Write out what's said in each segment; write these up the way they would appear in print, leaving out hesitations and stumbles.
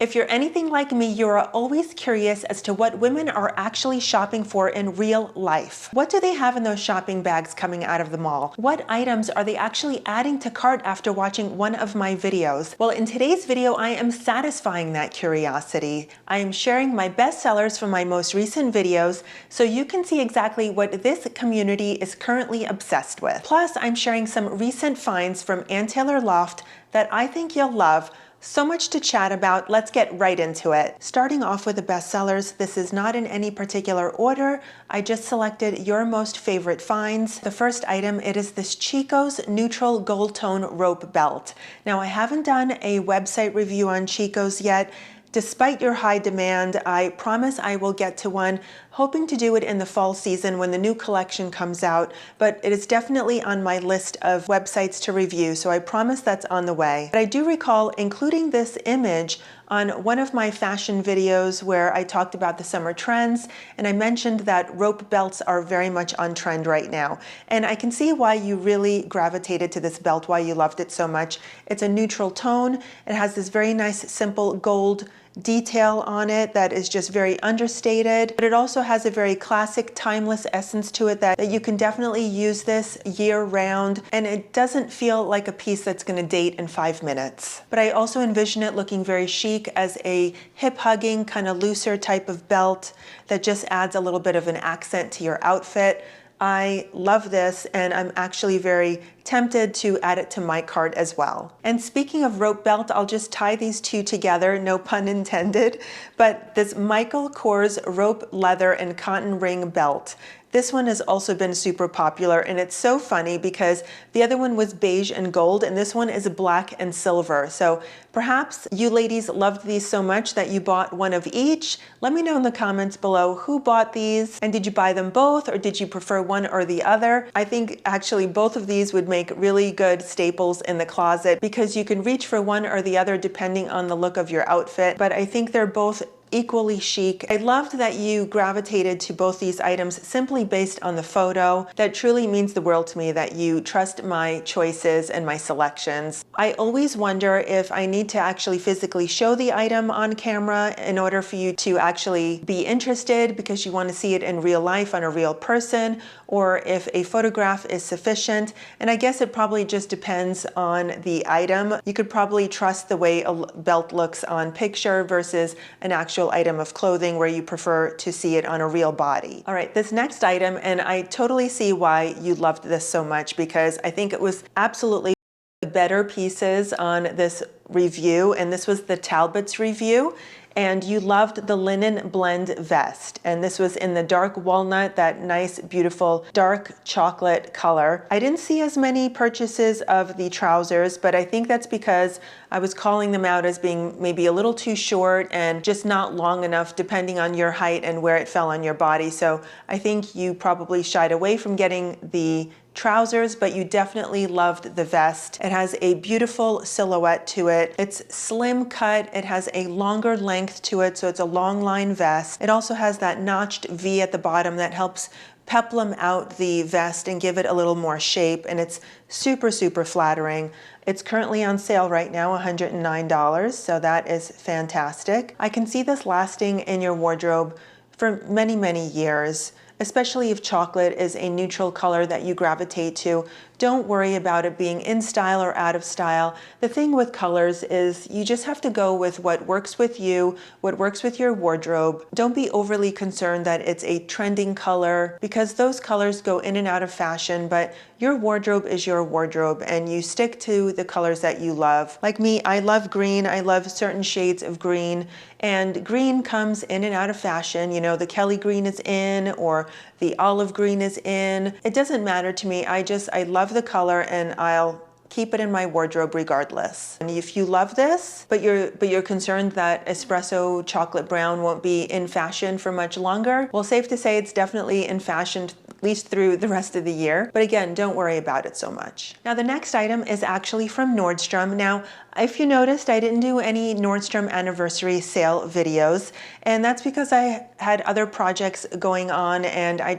If you're anything like me, you're always curious as to what women are actually shopping for in real life. What do they have in those shopping bags coming out of the mall? What items are they actually adding to cart after watching one of my videos? Well, in today's video, I am satisfying that curiosity. I am sharing my best sellers from my most recent videos so you can see exactly what this community is currently obsessed with. Plus, I'm sharing some recent finds from Ann Taylor Loft that I think you'll love. So much to chat about. Let's get right into it. Starting off with the bestsellers, this is not in any particular order. I just selected your most favorite finds. The first item, it is this Chico's neutral gold tone rope belt. Now, I haven't done a website review on Chico's yet. Despite your high demand, I promise I will get to one, hoping to do it in the fall season when the new collection comes out, but it is definitely on my list of websites to review, so I promise that's on the way. But I do recall including this image on one of my fashion videos where I talked about the summer trends, and I mentioned that rope belts are very much on trend right now. And I can see why you really gravitated to this belt, why you loved it so much. It's a neutral tone. It has this very nice, simple gold detail on it that is just very understated, but it also has a very classic, timeless essence to it that you can definitely use this year round, and it doesn't feel like a piece that's going to date in 5 minutes. But I also envision it looking very chic as a hip-hugging, kind of looser type of belt that just adds a little bit of an accent to your outfit. I love this, and I'm actually very tempted to add it to my cart as well. And speaking of rope belt, I'll just tie these two together, no pun intended, but this Michael Kors rope leather and cotton ring belt. This one has also been super popular, and it's so funny because the other one was beige and gold, and this one is black and silver. So perhaps you ladies loved these so much that you bought one of each. Let me know in the comments below who bought these, and did you buy them both, or did you prefer one or the other? I think actually both of these would make really good staples in the closet because you can reach for one or the other depending on the look of your outfit, but I think they're both equally chic. I loved that you gravitated to both these items simply based on the photo. That truly means the world to me that you trust my choices and my selections. I always wonder if I need to actually physically show the item on camera in order for you to actually be interested because you want to see it in real life on a real person, or if a photograph is sufficient. And I guess it probably just depends on the item. You could probably trust the way a belt looks on picture versus an actual item of clothing where you prefer to see it on a real body. All right, this next item, and I totally see why you loved this so much because I think it was absolutely the better pieces on this review, and this was the Talbot's review. And you loved the linen blend vest. And this was in the dark walnut, that nice, beautiful, dark chocolate color. I didn't see as many purchases of the trousers, but I think that's because I was calling them out as being maybe a little too short and just not long enough depending on your height and where it fell on your body. So I think you probably shied away from getting the trousers, but you definitely loved the vest. It has a beautiful silhouette to it. It's slim cut. It has a longer length to it, so it's a long line vest. It also has that notched V at the bottom that helps peplum out the vest and give it a little more shape, and it's super, super flattering. It's currently on sale right now, $109, so that is fantastic. I can see this lasting in your wardrobe for many, many years, especially if chocolate is a neutral color that you gravitate to. Don't worry about it being in style or out of style. The thing with colors is you just have to go with what works with you, what works with your wardrobe. Don't be overly concerned that it's a trending color because those colors go in and out of fashion, but your wardrobe is your wardrobe and you stick to the colors that you love. Like me, I love green. I love certain shades of green, and green comes in and out of fashion. You know, the Kelly green is in, or the olive green is in. It doesn't matter to me. I love the color and I'll keep it in my wardrobe regardless. And if you love this, but you're concerned that espresso chocolate brown won't be in fashion for much longer, well, safe to say it's definitely in fashion at least through the rest of the year. But again, don't worry about it so much. Now, the next item is actually from Nordstrom. Now, if you noticed, I didn't do any Nordstrom anniversary sale videos, and that's because I had other projects going on, and I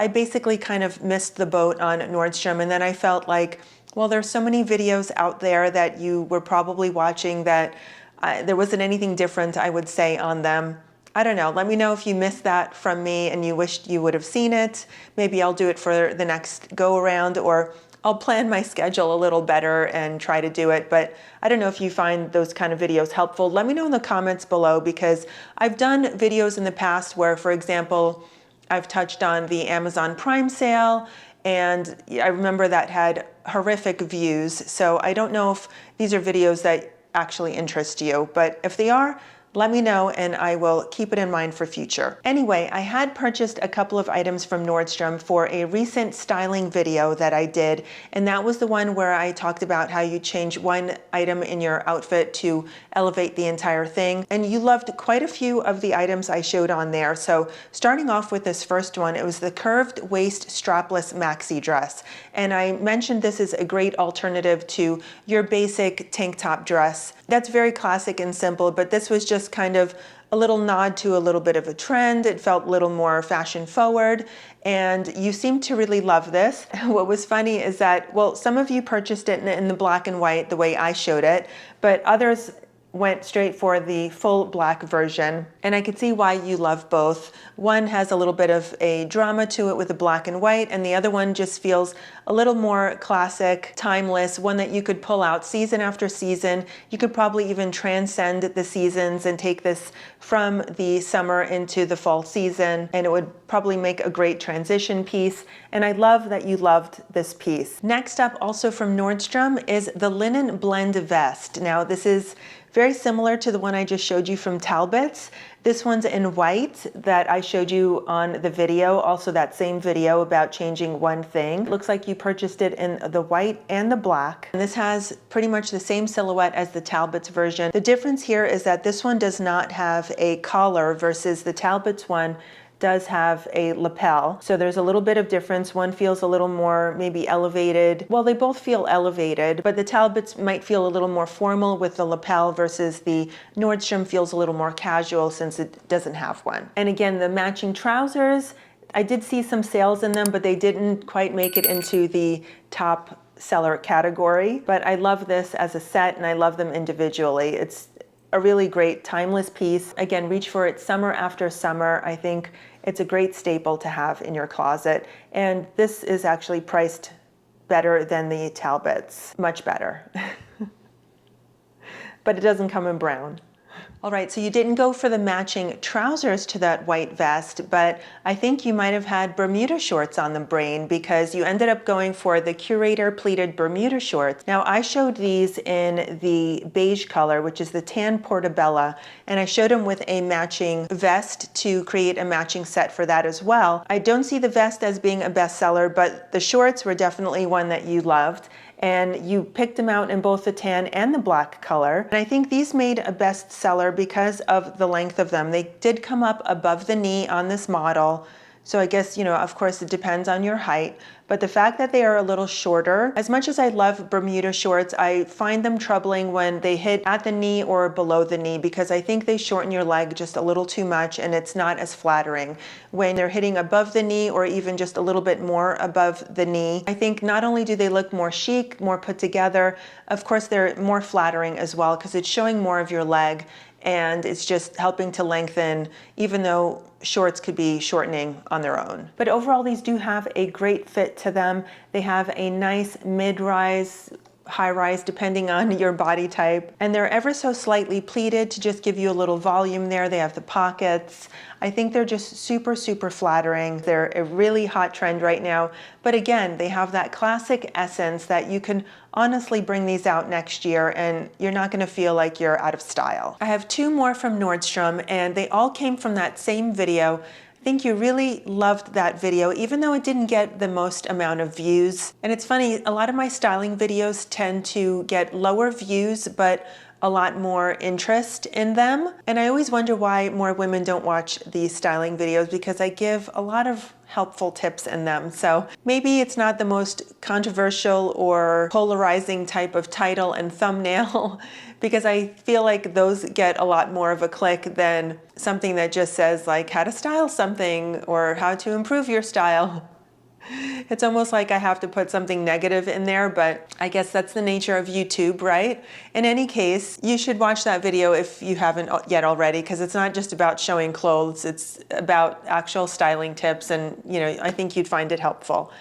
basically kind of missed the boat on Nordstrom, and then I felt like, well, there's so many videos out there that you were probably watching that There wasn't anything different, I would say, on them. I don't know. Let me know if you missed that from me and you wished you would have seen it. Maybe I'll do it for the next go around, or I'll plan my schedule a little better and try to do it. But I don't know if you find those kind of videos helpful. Let me know in the comments below, because I've done videos in the past where, for example, I've touched on the Amazon Prime sale, and I remember that had horrific views. So I don't know if these are videos that actually interest you, but if they are, let me know and I will keep it in mind for future. Anyway, I had purchased a couple of items from Nordstrom for a recent styling video that I did, and that was the one where I talked about how you change one item in your outfit to elevate the entire thing. And you loved quite a few of the items I showed on there. So starting off with this first one, it was the curved waist strapless maxi dress. And I mentioned this is a great alternative to your basic tank top dress. That's very classic and simple, but this was just kind of a little nod to a little bit of a trend. It felt a little more fashion forward, and you seem to really love this. What was funny is that, well, some of you purchased it in the black and white the way I showed it, but others went straight for the full black version, and I could see why you love both. One has a little bit of a drama to it with the black and white, and the other one just feels a little more classic, timeless, one that you could pull out season after season. You could probably even transcend the seasons and take this from the summer into the fall season, and it would probably make a great transition piece. And I love that you loved this piece. Next up, also from Nordstrom, is the linen blend vest. Now, this is very similar to the one I just showed you from Talbot's. This one's in white that I showed you on the video, also that same video about changing one thing. It looks like you purchased it in the white and the black. And this has pretty much the same silhouette as the Talbot's version. The difference here is that this one does not have a collar versus the Talbot's one does have a lapel. So there's a little bit of difference. One feels a little more maybe elevated. Well, they both feel elevated, but the Talbots might feel a little more formal with the lapel versus the Nordstrom feels a little more casual since it doesn't have one. And again, the matching trousers, I did see some sales in them, but they didn't quite make it into the top seller category. But I love this as a set and I love them individually. It's a really great timeless piece. Again, reach for it summer after summer. I think it's a great staple to have in your closet. And this is actually priced better than the Talbots, much better. But it doesn't come in brown. All right, so you didn't go for the matching trousers to that white vest, but I think you might have had Bermuda shorts on the brain because you ended up going for the Curator pleated Bermuda shorts. Now, I showed these in the beige color, which is the tan portobello, and I showed them with a matching vest to create a matching set for that as well. I don't see the vest as being a bestseller, but the shorts were definitely one that you loved. And you picked them out in both the tan and the black color. And I think these made a bestseller because of the length of them. They did come up above the knee on this model. So I guess, you know, of course it depends on your height, but the fact that they are a little shorter, as much as I love Bermuda shorts, I find them troubling when they hit at the knee or below the knee because I think they shorten your leg just a little too much and it's not as flattering. When they're hitting above the knee or even just a little bit more above the knee, I think not only do they look more chic, more put together, of course they're more flattering as well because it's showing more of your leg and it's just helping to lengthen, even though shorts could be shortening on their own. But overall, these do have a great fit to them. They have a nice mid-rise, high-rise, depending on your body type. And they're ever so slightly pleated to just give you a little volume there. They have the pockets. I think they're just super, super flattering. They're a really hot trend right now. But again, they have that classic essence that you can honestly bring these out next year and you're not gonna feel like you're out of style. I have two more from Nordstrom and they all came from that same video. I think you really loved that video, even though it didn't get the most amount of views. And it's funny, a lot of my styling videos tend to get lower views, but a lot more interest in them. And I always wonder why more women don't watch these styling videos because I give a lot of helpful tips in them. So maybe it's not the most controversial or polarizing type of title and thumbnail because I feel like those get a lot more of a click than something that just says like how to style something or how to improve your style. It's almost like I have to put something negative in there, but I guess that's the nature of YouTube, right? In any case, you should watch that video if you haven't yet already, because it's not just about showing clothes, it's about actual styling tips, and I think you'd find it helpful.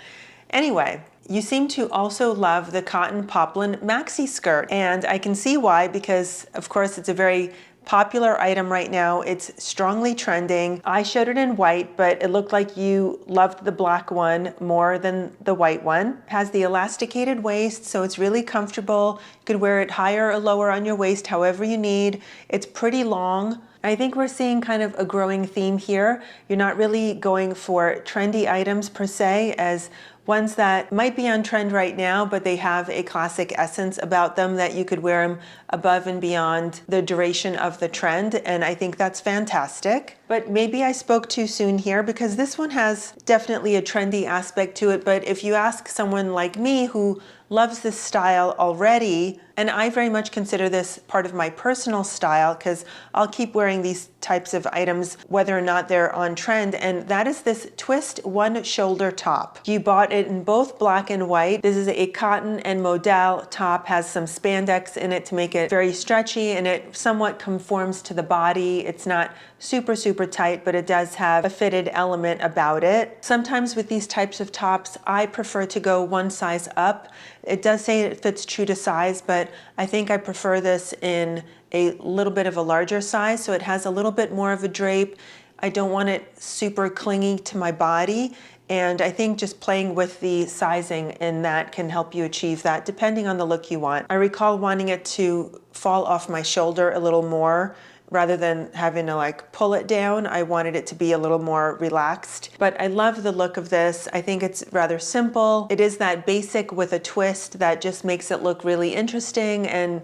Anyway, you seem to also love the cotton poplin maxi skirt, and I can see why, because of course it's a very popular item right now. It's strongly trending. I showed it in white, but it looked like you loved the black one more than the white one. It has the elasticated waist, so it's really comfortable. You could wear it higher or lower on your waist, however you need. It's pretty long. I think we're seeing kind of a growing theme here. You're not really going for trendy items per se, as ones that might be on trend right now, but they have a classic essence about them that you could wear them above and beyond the duration of the trend, and I think that's fantastic. But maybe I spoke too soon here, because this one has definitely a trendy aspect to it, but if you ask someone like me who loves this style already, and I very much consider this part of my personal style, because I'll keep wearing these types of items whether or not they're on trend, and that is this twist one shoulder top. You bought it in both black and white. This is a cotton and modal top, has some spandex in it to make it very stretchy, and it somewhat conforms to the body. It's not super tight, but it does have a fitted element about it. Sometimes with these types of tops, I prefer to go one size up. It does say it fits true to size, but I think I prefer this in a little bit of a larger size, so it has a little bit more of a drape. I don't want it super clingy to my body, and I think just playing with the sizing in that can help you achieve that depending on the look you want. I recall wanting it to fall off my shoulder a little more rather than having to like pull it down. I wanted it to be a little more relaxed, but I love the look of this. I think it's rather simple. It is that basic with a twist that just makes it look really interesting and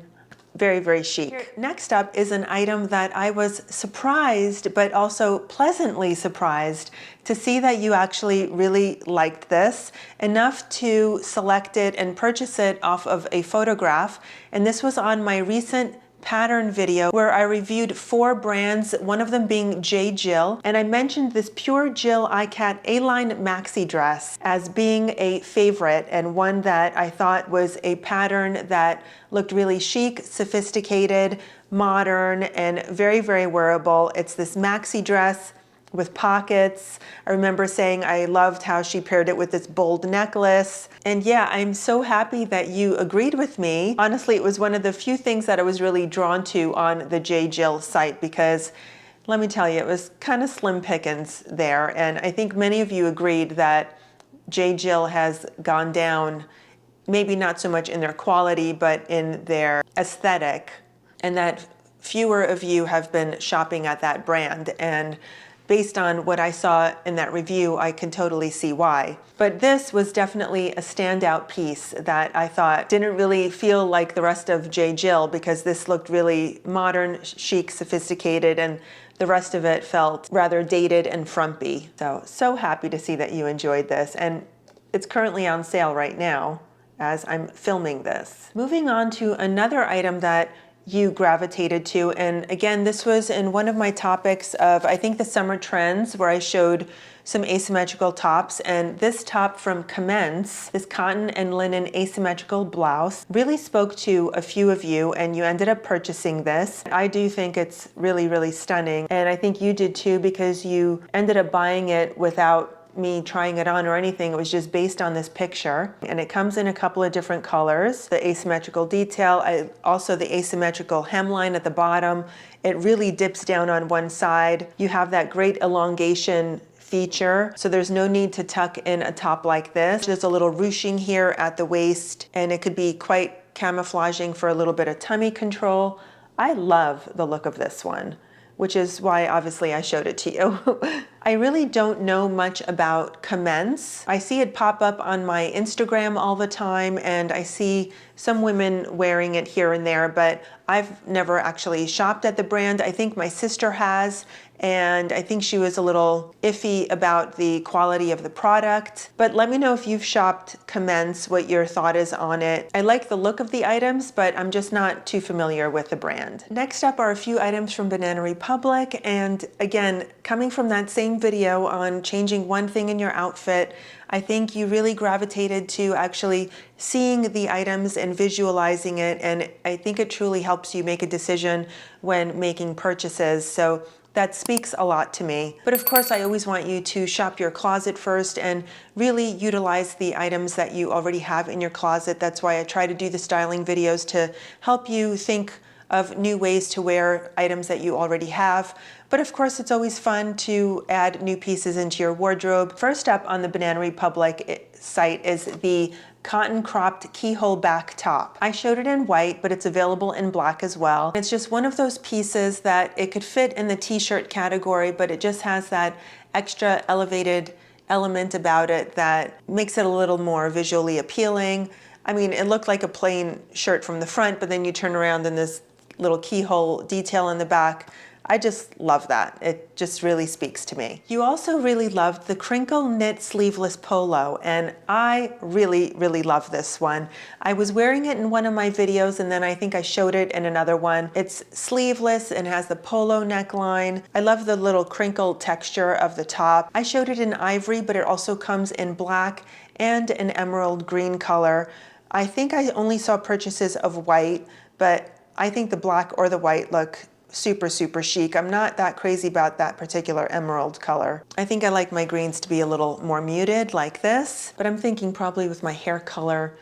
very chic. Here, next up is an item that I was surprised, but also pleasantly surprised to see that you actually really liked this enough to select it and purchase it off of a photograph. And this was on my recent pattern video where I reviewed 4 brands, one of them being j.jill, and I mentioned this Pure Jill iCat A-line maxi dress as being a favorite, and one that I thought was a pattern that looked really chic, sophisticated, modern, and very wearable. It's this maxi dress with pockets. I remember saying I loved how she paired it with this bold necklace. And yeah, I'm so happy that you agreed with me. Honestly, it was one of the few things that I was really drawn to on the j.jill site, because let me tell you, it was kind of slim pickings there. And I think many of you agreed that j.jill has gone down, maybe not so much in their quality, but in their aesthetic, and that fewer of you have been shopping at that brand. And based on what I saw in that review, I can totally see why. But this was definitely a standout piece that I thought didn't really feel like the rest of j.jill, because this looked really modern, chic, sophisticated, and the rest of it felt rather dated and frumpy. So happy to see that you enjoyed this, and it's currently on sale right now as I'm filming this. Moving on to another item that you gravitated to, and again, this was in one of my topics of, I think, the summer trends, where I showed some asymmetrical tops, and this top from Commence, this cotton and linen asymmetrical blouse, really spoke to a few of you, and you ended up purchasing this. I do think it's really stunning, and I think you did too, because you ended up buying it without me trying it on or anything. It was just based on this picture, and it comes in a couple of different colors. The asymmetrical detail, also the asymmetrical hemline at the bottom, it really dips down on one side. You have that great elongation feature, so there's no need to tuck in a top like this. There's a little ruching here at the waist, and it could be quite camouflaging for a little bit of tummy control. I love the look of this one, which is why obviously I showed it to you. I really don't know much about Commence. I see it pop up on my Instagram all the time, and I see some women wearing it here and there, but I've never actually shopped at the brand. I think my sister has, and I think she was a little iffy about the quality of the product. But let me know if you've shopped Commence, what your thought is on it. I like the look of the items, but I'm just not too familiar with the brand. Next up are a few items from Banana Republic, and again, coming from that same video on changing one thing in your outfit, I think you really gravitated to actually seeing the items and visualizing it, and I think it truly helps you make a decision when making purchases. So that speaks a lot to me. But of course, I always want you to shop your closet first and really utilize the items that you already have in your closet. That's why I try to do the styling videos, to help you think of new ways to wear items that you already have. But of course, it's always fun to add new pieces into your wardrobe. First up on the Banana Republic site is the cotton cropped keyhole back top. I showed it in white, but it's available in black as well. It's just one of those pieces that it could fit in the t-shirt category, but it just has that extra elevated element about it that makes it a little more visually appealing. I mean, it looked like a plain shirt from the front, but then you turn around and this little keyhole detail in the back. I just love that. It just really speaks to me. You also really loved the crinkle knit sleeveless polo, and I really, really love this one. I was wearing it in one of my videos, and then I think I showed it in another one. It's sleeveless and has the polo neckline. I love the little crinkle texture of the top. I showed it in ivory, but it also comes in black and an emerald green color. I think I only saw purchases of white, but I think the black or the white look super, super chic. I'm not that crazy about that particular emerald color. I think I like my greens to be a little more muted like this, but I'm thinking probably with my hair color,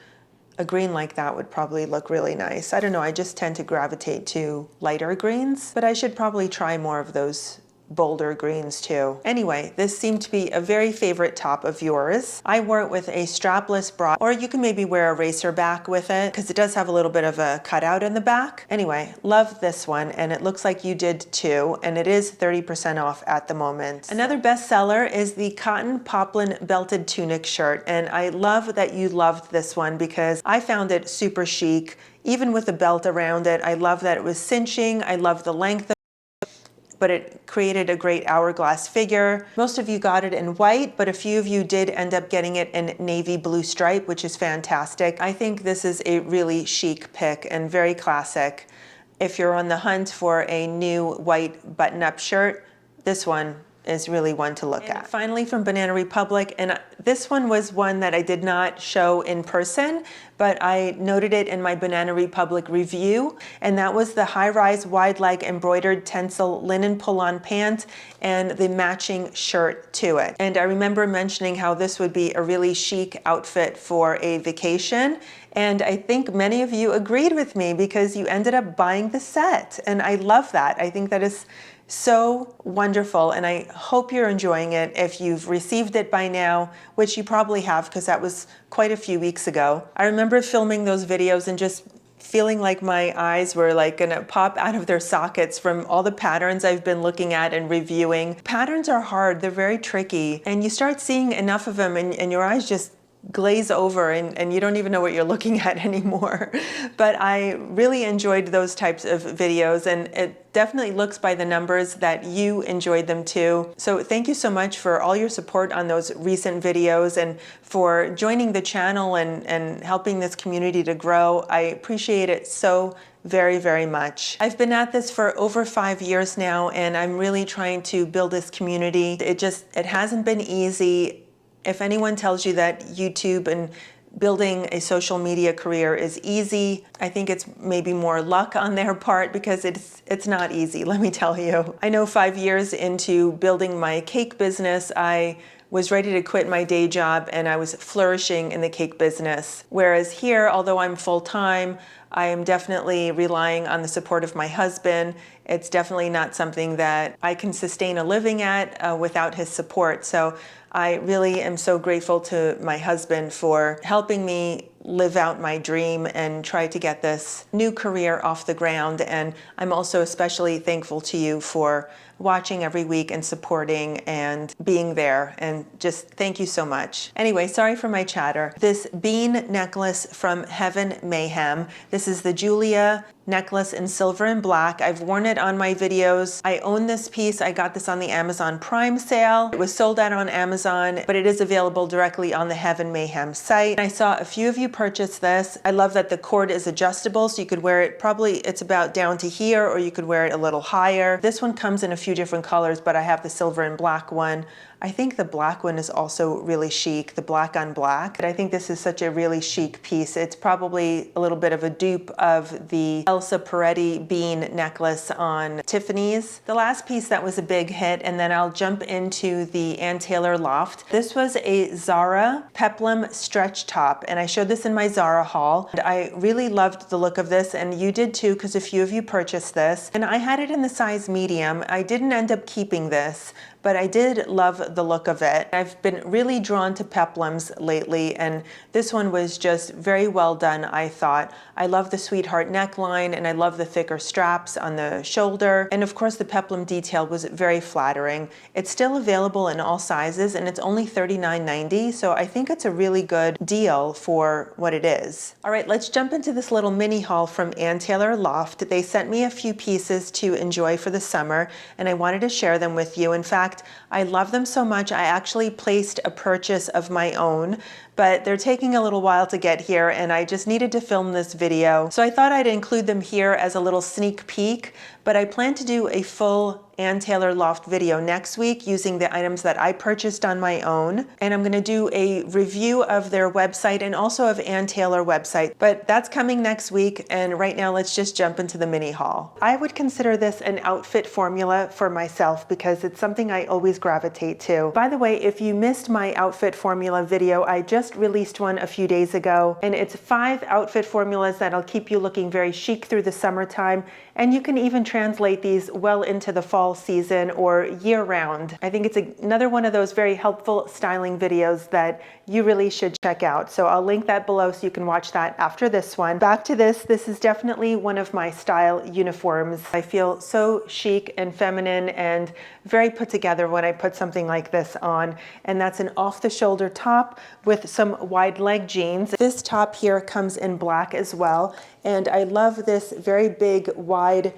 a green like that would probably look really nice. I don't know, I just tend to gravitate to lighter greens, but I should probably try more of those bolder greens too. Anyway, this seemed to be a very favorite top of yours. I wore it with a strapless bra, or you can maybe wear a racer back with it because it does have a little bit of a cutout in the back. Anyway, love this one, and it looks like you did too, and it is 30% off at the moment. Another bestseller is the cotton poplin belted tunic shirt, and I love that you loved this one because I found it super chic, even with the belt around it. I love that it was cinching. I love the length of, but it created a great hourglass figure. Most of you got it in white, but a few of you did end up getting it in navy blue stripe, which is fantastic. I think this is a really chic pick and very classic. If you're on the hunt for a new white button-up shirt, this one is really one to look at. Finally, from Banana Republic, and this one was one that I did not show in person, but I noted it in my Banana Republic review, and that was the high-rise wide leg embroidered tencel linen pull-on pant and the matching shirt to it. And I remember mentioning how this would be a really chic outfit for a vacation, and I think many of you agreed with me because you ended up buying the set, and I love that. I think that is so wonderful, and I hope you're enjoying it. If you've received it by now, which you probably have because that was quite a few weeks ago. I remember filming those videos and just feeling like my eyes were like gonna pop out of their sockets from all the patterns I've been looking at and reviewing. Patterns are hard, they're very tricky, and you start seeing enough of them and your eyes just glaze over and you don't even know what you're looking at anymore. But I really enjoyed those types of videos, and it definitely looks by the numbers that you enjoyed them too. So thank you so much for all your support on those recent videos and for joining the channel and helping this community to grow. I appreciate it so very, very much. I've been at this for over 5 years now, and I'm really trying to build this community. It hasn't been easy. If anyone tells you that YouTube and building a social media career is easy, I think it's maybe more luck on their part because it's not easy, let me tell you. I know 5 years into building my cake business, I was ready to quit my day job and I was flourishing in the cake business. Whereas here, although I'm full-time, I am definitely relying on the support of my husband. It's definitely not something that I can sustain a living at without his support. So I really am so grateful to my husband for helping me live out my dream and try to get this new career off the ground. And I'm also especially thankful to you for watching every week and supporting and being there, and just thank you so much. Anyway, sorry for my chatter. This bean necklace from Heaven Mayhem. This is the Julia necklace in silver and black. I've worn it on my videos. I own this piece. I got this on the Amazon Prime sale. It was sold out on Amazon, but it is available directly on the Heaven Mayhem site. I saw a few of you purchase this. I love that the cord is adjustable, so you could wear it, probably it's about down to here, or you could wear it a little higher. This one comes in a few different colors, but I have the silver and black one. I think the black one is also really chic, the black on black. But I think this is such a really chic piece. It's probably a little bit of a dupe of the Elsa Peretti bean necklace on Tiffany's. The last piece that was a big hit, and then I'll jump into the Ann Taylor Loft. This was a Zara peplum stretch top, and I showed this in my Zara haul. And I really loved the look of this, and you did too, because a few of you purchased this. And I had it in the size medium. I didn't end up keeping this, but I did love the look of it. I've been really drawn to peplums lately, and this one was just very well done, I thought. I love the sweetheart neckline, and I love the thicker straps on the shoulder. And of course, the peplum detail was very flattering. It's still available in all sizes, and it's only $39.90, so I think it's a really good deal for what it is. All right, let's jump into this little mini haul from Ann Taylor Loft. They sent me a few pieces to enjoy for the summer, and I wanted to share them with you. In fact, I love them so much, I actually placed a purchase of my own, but they're taking a little while to get here, and I just needed to film this video. So I thought I'd include them here as a little sneak peek, but I plan to do a full Ann Taylor Loft video next week using the items that I purchased on my own. And I'm gonna do a review of their website and also of Ann Taylor website, but that's coming next week. And right now, let's just jump into the mini haul. I would consider this an outfit formula for myself because it's something I always gravitate to. By the way, if you missed my outfit formula video, I just released one a few days ago, and it's 5 outfit formulas that'll keep you looking very chic through the summertime. And you can even translate these well into the fall season or year round. I think it's another one of those very helpful styling videos that you really should check out. So I'll link that below so you can watch that after this one. Back to this. This is definitely one of my style uniforms. I feel so chic and feminine and very put together when I put something like this on. And that's an off-the-shoulder top with some wide leg jeans. This top here comes in black as well. And I love this very big, wide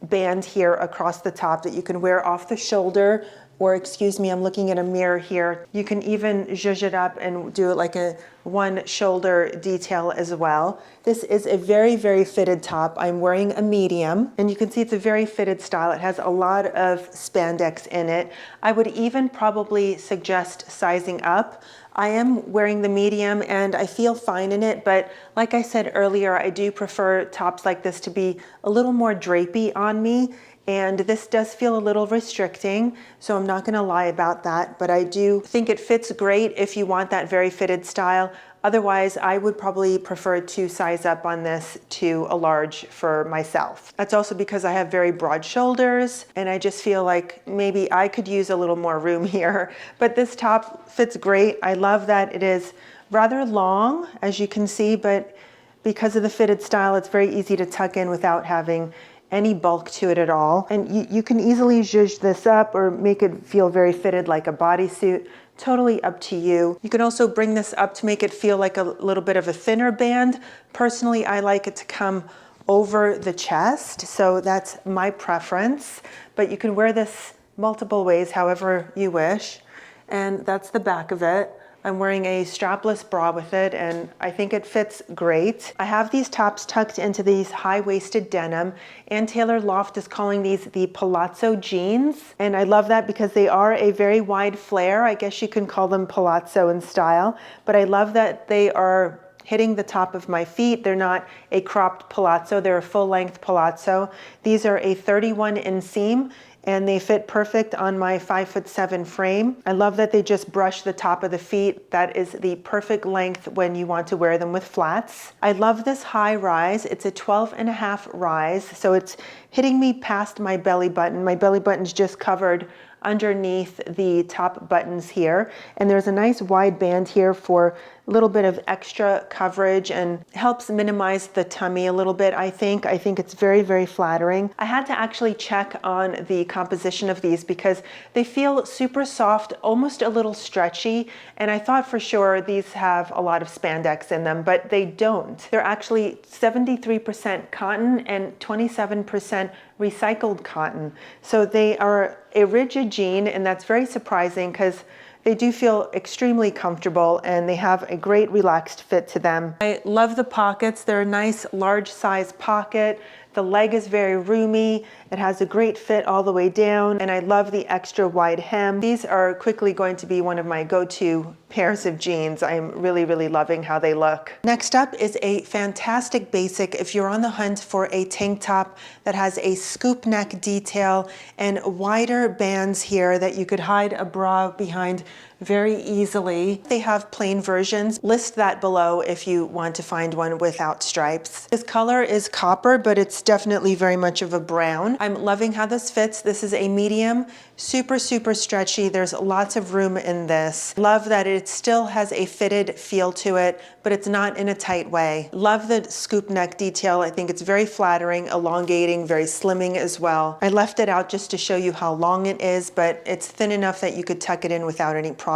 band here across the top that you can wear off the shoulder, or excuse me, I'm looking at a mirror here. You can even zhuzh it up and do it like a one shoulder detail as well. This is a very, very fitted top. I'm wearing a medium, and you can see it's a very fitted style. It has a lot of spandex in it. I would even probably suggest sizing up. I am wearing the medium and I feel fine in it, but like I said earlier, I do prefer tops like this to be a little more drapey on me. And this does feel a little restricting, so I'm not gonna lie about that, but I do think it fits great if you want that very fitted style. Otherwise, I would probably prefer to size up on this to a large for myself. That's also because I have very broad shoulders, and I just feel like maybe I could use a little more room here. But this top fits great. I love that it is rather long, as you can see, but because of the fitted style, it's very easy to tuck in without having any bulk to it at all. And you can easily zhuzh this up or make it feel very fitted like a bodysuit. Totally up to you. You can also bring this up to make it feel like a little bit of a thinner band. Personally, I like it to come over the chest, so that's my preference. But you can wear this multiple ways, however you wish. And that's the back of it. I'm wearing a strapless bra with it, and I think it fits great. I have these tops tucked into these high-waisted denim. Ann Taylor Loft is calling these the palazzo jeans, and I love that because they are a very wide flare. I guess you can call them palazzo in style, but I love that they are hitting the top of my feet. They're not a cropped palazzo, they're a full-length palazzo. These are a 31 inseam, and they fit perfect on my 5'7" frame. I love that they just brush the top of the feet. That is the perfect length when you want to wear them with flats. I love this high rise. It's a 12.5 rise, so it's hitting me past my belly button. My belly button's just covered underneath the top buttons here. And there's a nice wide band here for a little bit of extra coverage and helps minimize the tummy a little bit, I think. I think it's very, very flattering. I had to actually check on the composition of these because they feel super soft, almost a little stretchy, and I thought for sure these have a lot of spandex in them, but they don't. They're actually 73% cotton and 27% recycled cotton. So they are a rigid jean, and that's very surprising because they do feel extremely comfortable and they have a great relaxed fit to them. I love the pockets. They're a nice large size pocket. The leg is very roomy. It has a great fit all the way down, and I love the extra wide hem. These are quickly going to be one of my go-to pairs of jeans. I'm really, really loving how they look. Next up is a fantastic basic if you're on the hunt for a tank top that has a scoop neck detail and wider bands here that you could hide a bra behind very easily. They have plain versions. List that below if you want to find one without stripes. This color is copper, but it's definitely very much of a brown. I'm loving how this fits. This is a medium, super, super stretchy. There's lots of room in this. Love that it still has a fitted feel to it, but it's not in a tight way. Love the scoop neck detail. I think it's very flattering, elongating, very slimming as well. I left it out just to show you how long it is, but it's thin enough that you could tuck it in without any problem.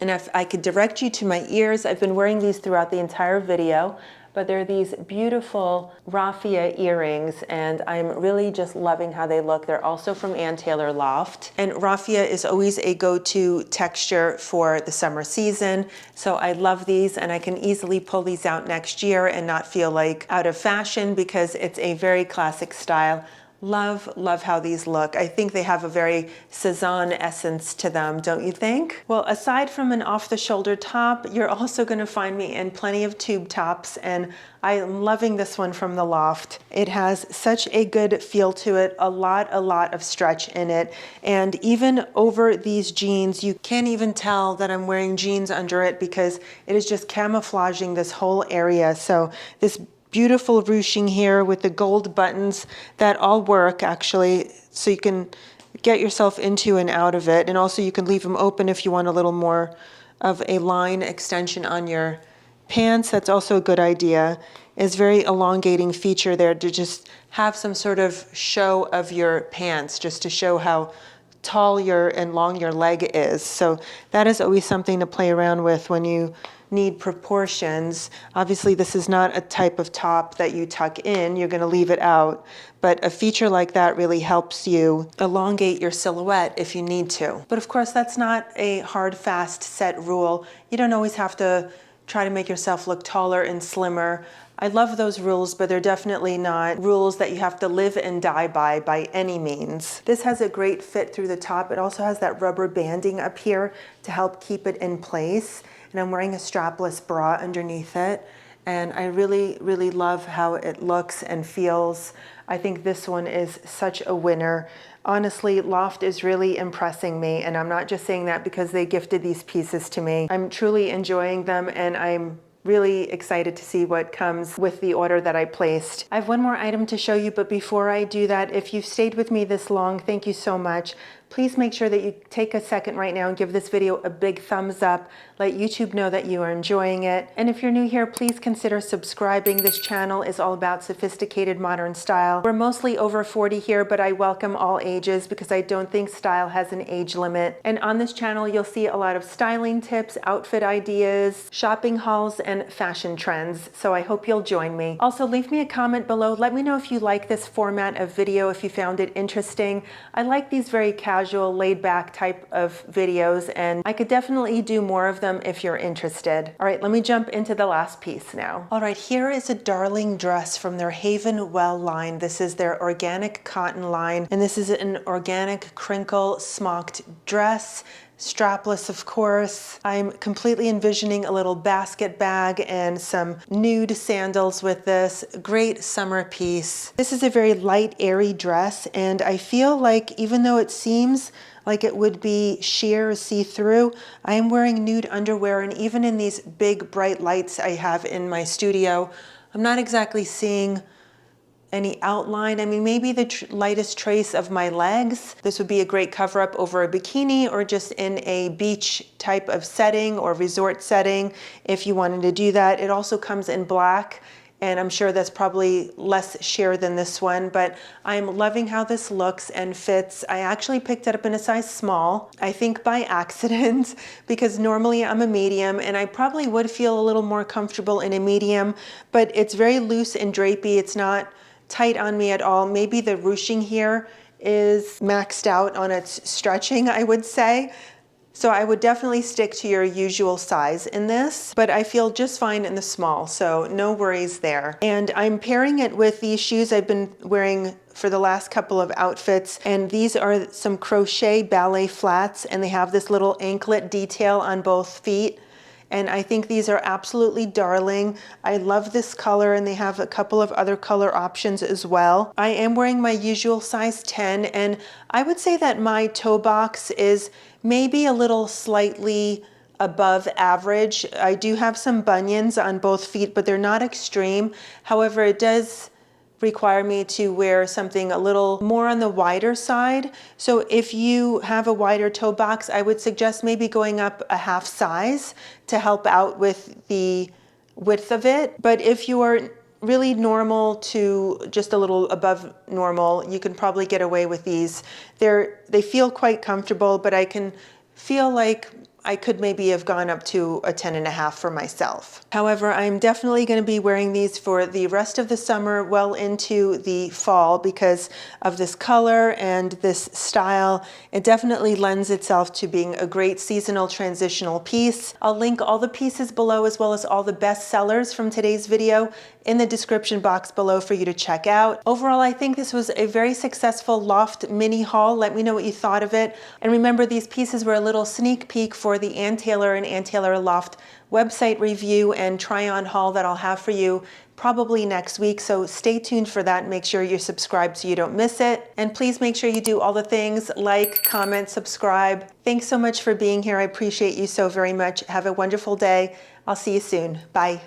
And if I could direct you to my ears, I've been wearing these throughout the entire video, but they're these beautiful raffia earrings, and I'm really just loving how they look. They're also from Ann Taylor Loft, and raffia is always a go-to texture for the summer season, so I love these, and I can easily pull these out next year and not feel like out of fashion because it's a very classic style. Love, love how these look. I think they have a very Cezanne essence to them, don't you think? Well, aside from an off-the-shoulder top, you're also going to find me in plenty of tube tops, and I am loving this one from the Loft. It has such a good feel to it, a lot of stretch in it, and even over these jeans, you can't even tell that I'm wearing jeans under it because it is just camouflaging this whole area. So this beautiful ruching here with the gold buttons that all work actually, so you can get yourself into and out of it, and also you can leave them open if you want a little more of a line extension on your pants. That's also a good idea. It's very elongating feature there to just have some sort of show of your pants, just to show how tall and long your leg is. So that is always something to play around with when you need proportions. Obviously, this is not a type of top that you tuck in. You're going to leave it out. But a feature like that really helps you elongate your silhouette if you need to. But of course, that's not a hard, fast, set rule. You don't always have to try to make yourself look taller and slimmer. I love those rules, but they're definitely not rules that you have to live and die by any means. This has a great fit through the top. It also has that rubber banding up here to help keep it in place. And I'm wearing a strapless bra underneath it. And I really, really love how it looks and feels. I think this one is such a winner. Honestly, Loft is really impressing me, and I'm not just saying that because they gifted these pieces to me. I'm truly enjoying them, and I'm really excited to see what comes with the order that I placed. I have one more item to show you, but before I do that, if you've stayed with me this long, thank you so much. Please make sure that you take a second right now and give this video a big thumbs up. Let YouTube know that you are enjoying it. And if you're new here, please consider subscribing. This channel is all about sophisticated modern style. We're mostly over 40 here, but I welcome all ages because I don't think style has an age limit. And on this channel, you'll see a lot of styling tips, outfit ideas, shopping hauls, and fashion trends. So I hope you'll join me. Also, leave me a comment below. Let me know if you like this format of video, if you found it interesting. I like these very casual, laid-back type of videos, and I could definitely do more of them if you're interested. All right, let me jump into the last piece now. All right, here is a darling dress from their Haven Well line. This is their organic cotton line, and this is an organic crinkle smocked dress. Strapless, of course. I'm completely envisioning a little basket bag and some nude sandals with this. Great summer piece. This is a very light, airy dress, and I feel like even though it seems like it would be sheer or see-through, I am wearing nude underwear, and even in these big bright lights I have in my studio, I'm not exactly seeing any outline. I mean, maybe the lightest trace of my legs. This would be a great cover up over a bikini or just in a beach type of setting or resort setting if you wanted to do that. It also comes in black, and I'm sure that's probably less sheer than this one, but I'm loving how this looks and fits. I actually picked it up in a size small, I think by accident, because normally I'm a medium and I probably would feel a little more comfortable in a medium, but it's very loose and drapey. It's not tight on me at all. Maybe the ruching here is maxed out on its stretching, I would say. So I would definitely stick to your usual size in this, but I feel just fine in the small, so no worries there. And I'm pairing it with these shoes I've been wearing for the last couple of outfits, and these are some crochet ballet flats, and they have this little anklet detail on both feet. And I think these are absolutely darling. I love this color, and they have a couple of other color options as well. I am wearing my usual size 10, and I would say that my toe box is maybe a little slightly above average. I do have some bunions on both feet, but they're not extreme. However, it does require me to wear something a little more on the wider side. So if you have a wider toe box, I would suggest maybe going up a half size to help out with the width of it. But if you are really normal to just a little above normal, you can probably get away with these. They feel quite comfortable, but I can feel like I could maybe have gone up to a 10.5 for myself. However, I'm definitely going to be wearing these for the rest of the summer, well into the fall, because of this color and this style. It definitely lends itself to being a great seasonal transitional piece. I'll link all the pieces below, as well as all the best sellers from today's video, in the description box below for you to check out. Overall, I think this was a very successful Loft mini haul. Let me know what you thought of it. And remember, these pieces were a little sneak peek for the Ann Taylor and Ann Taylor Loft website review and try-on haul that I'll have for you probably next week. So stay tuned for that. Make sure you're subscribed so you don't miss it. And please make sure you do all the things: like, comment, subscribe. Thanks so much for being here. I appreciate you so very much. Have a wonderful day. I'll see you soon. Bye.